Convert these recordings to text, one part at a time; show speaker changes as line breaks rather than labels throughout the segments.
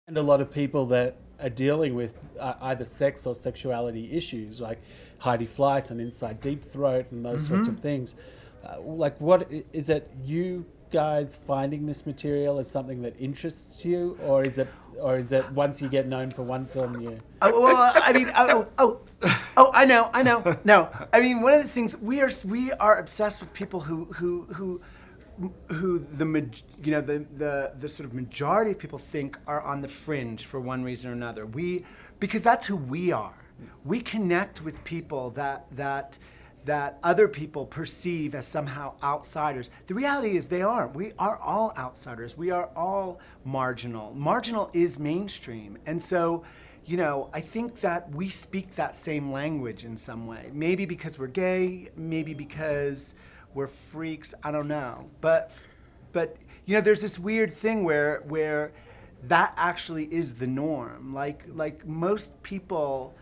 And a lot of people that are dealing with either sex or sexuality issues, like Heidi Fleiss and Inside Deep Throat and those sorts of things. Like, what is it? You guys finding this material as something that interests you, or is it once you get known for one film, you?
Oh, well, I mean, I know. No, I mean, one of the things we are obsessed with people who the sort of majority of people think are on the fringe for one reason or another. Because that's who we are. We connect with people that other people perceive as somehow outsiders. The reality is they aren't. We are all outsiders. We are all marginal. Marginal is mainstream. And so, I think that we speak that same language in some way. Maybe because we're gay, maybe because we're freaks, I don't know. But there's this weird thing where that actually is the norm. Like most people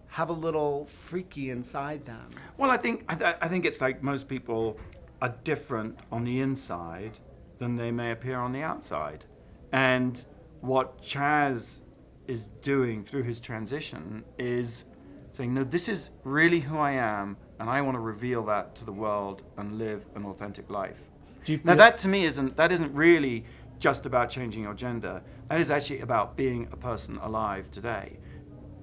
have a little freaky inside them.
Well, I think it's like most people are different on the inside than they may appear on the outside. And what Chaz is doing through his transition is saying, no, this is really who I am, and I want to reveal that to the world and live an authentic life. Now, that to me isn't really just about changing your gender. That is actually about being a person alive today.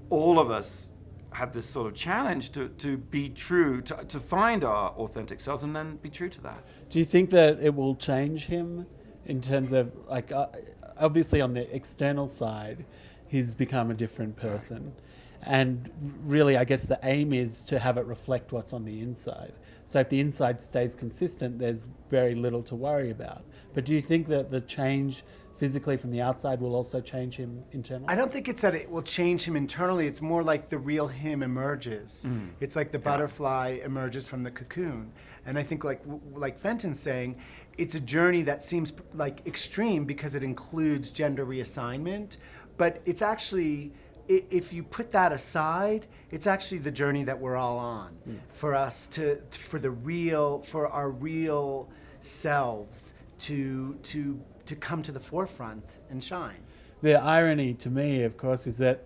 All of us have this sort of challenge to be true, to find our authentic selves and then be true to that.
Do you think that it will change him in terms of, like, obviously on the external side, he's become a different person. And really, I guess the aim is to have it reflect what's on the inside. So if the inside stays consistent, there's very little to worry about. But do you think that the change physically from the outside will also change him internally?
I don't think it's that it will change him internally. It's more like the real him emerges. It's like the butterfly emerges from the cocoon. And I think like Fenton's saying, it's a journey that seems like extreme because it includes gender reassignment. But it's actually, if you put that aside, it's actually the journey that we're all on. For us for our real selves to come to the forefront and shine.
The irony to me, of course, is that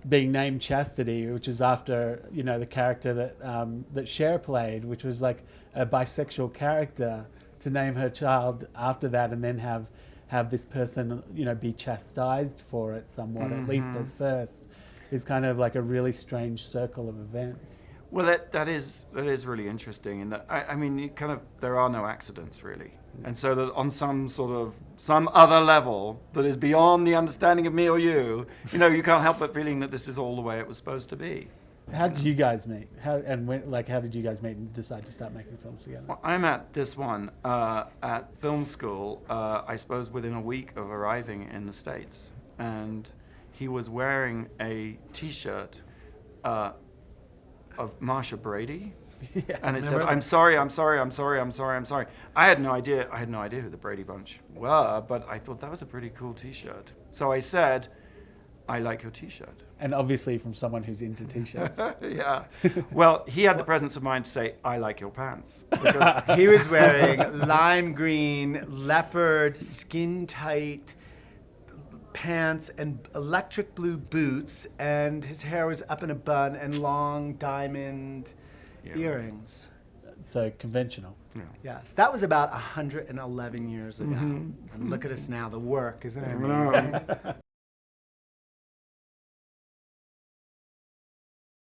being named Chastity, which is after the character that Cher played, which was like a bisexual character, to name her child after that, and then have this person be chastised for it somewhat, at least at first, is kind of like a really strange circle of events.
Well, that is really interesting, and I mean, there are no accidents really, and so that on some other level that is beyond the understanding of me or you, you can't help but feeling that this is all the way it was supposed to be.
How did you guys meet? How did you guys meet and decide to start making films together?
Well, I met this one at film school, I suppose within a week of arriving in the States, and he was wearing a T-shirt of Marsha Brady, and it said, "I'm sorry." I had no idea who the Brady Bunch were, but I thought that was a pretty cool T-shirt. So I said, "I like your T-shirt."
And obviously from someone who's into T-shirts.
Yeah. Well, he had the presence of mind to say, "I like your pants." Because
he was wearing lime green, leopard, skin-tight pants and electric blue boots, and his hair was up in a bun and long diamond earrings.
So conventional.
Yeah.
Yes, that was about 111 years ago. And look at us now, the work, isn't it amazing?